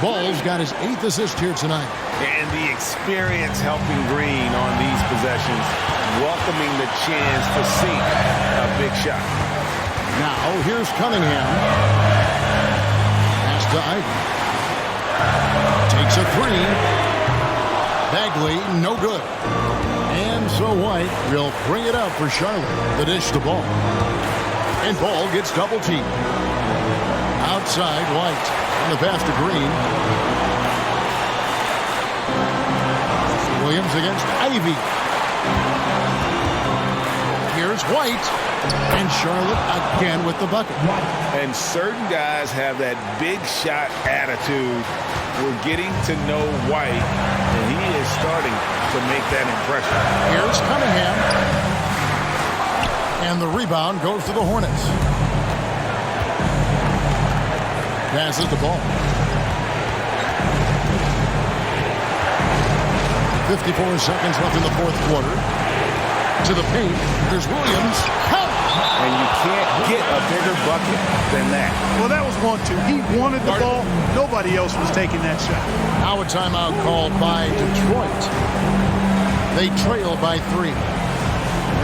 Ball's got his 8th assist here tonight. And the experience helping Green on these possessions, welcoming the chance to sink a big shot. Now, here's Cunningham. Pass to Ivy. Takes a 3. Bagley, no good. And so White will bring it up for Charlotte. The dish to Ball. And Ball gets double teamed. Outside, White. On the pass to Green. Williams against Ivy. Here's White. And Charlotte again with the bucket. And certain guys have that big shot attitude. We're getting to know White, and he is starting to make that impression. Here's Cunningham. And the rebound goes to the Hornets. Passes the ball. 54 seconds left in the fourth quarter. To the paint. There's Williams. Help! And you can't get a bigger bucket than that. Well, that was 1-2. He wanted the ball. Nobody else was taking that shot. Now a timeout called by Detroit. They trail by 3.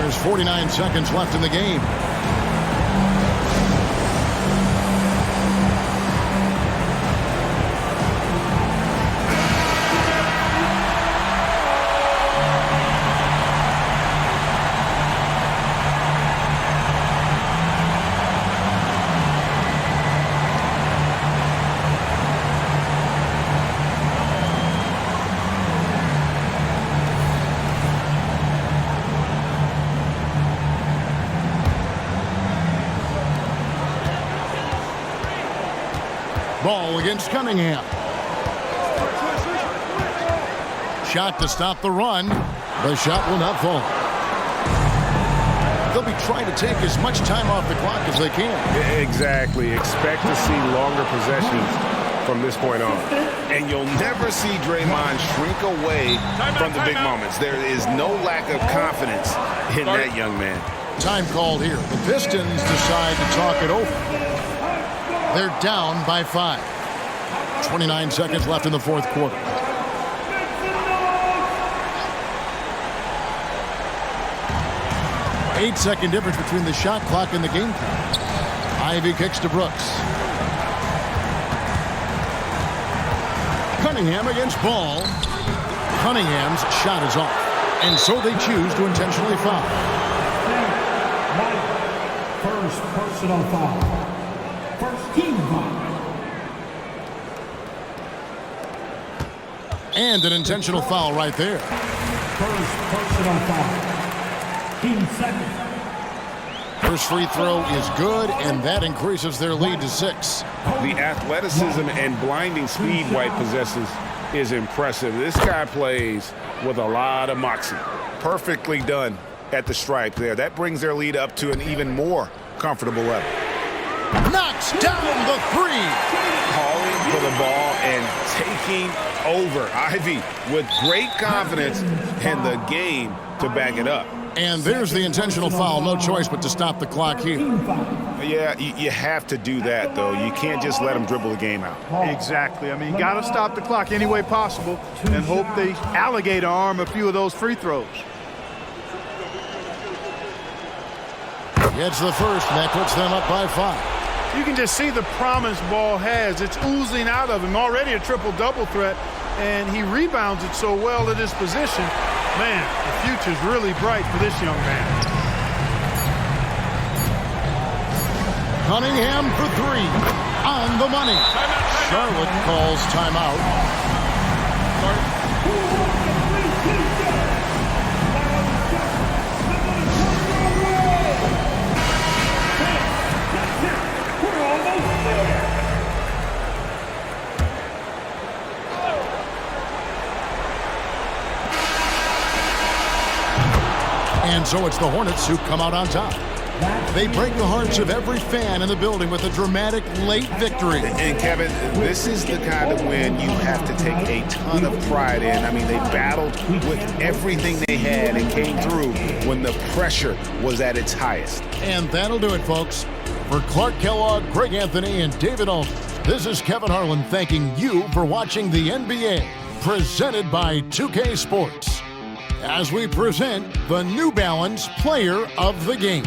There's 49 seconds left in the game. Ball against Cunningham. Shot to stop the run. The shot will not fall. They'll be trying to take as much time off the clock as they can. Exactly. Expect to see longer possessions from this point on. And you'll never see Draymond shrink away from the big moments. There is no lack of confidence in that young man. Time called here. The Pistons decide to talk it over. They're down by 5. 29 seconds left in the fourth quarter. Eight-second difference between the shot clock and the game clock. Ivy kicks to Brooks. Cunningham against Ball. Cunningham's shot is off. And so they choose to intentionally foul. First personal foul. First team foul. And an intentional foul right there. First personal foul. Team second. First free throw is good, and that increases their lead to 6. The athleticism and blinding speed White possesses is impressive. This guy plays with a lot of moxie. Perfectly done at the stripe there. That brings their lead up to an even more comfortable level. Knocks down the 3. Calling for the ball and taking over. Ivy with great confidence in the game to back it up. And there's the intentional foul. No choice but to stop the clock here. Yeah, you have to do that, though. You can't just let them dribble the game out. Exactly. I mean, you got to stop the clock any way possible and hope they alligator arm a few of those free throws. Gets the first, and that puts them up by 5. You can just see the promise Ball has. It's oozing out of him. Already a triple-double threat, and he rebounds it so well at his position. Man, the future's really bright for this young man. Cunningham for 3. On the money. Charlotte calls timeout. And so it's the Hornets who come out on top. They break the hearts of every fan in the building with a dramatic late victory. And Kevin, this is the kind of win you have to take a ton of pride in. I mean, they battled with everything they had and came through when the pressure was at its highest. And that'll do it, folks. For Clark Kellogg, Greg Anthony, and David Alton, this is Kevin Harlan thanking you for watching the NBA, presented by 2K Sports, as we present the New Balance Player of the Game.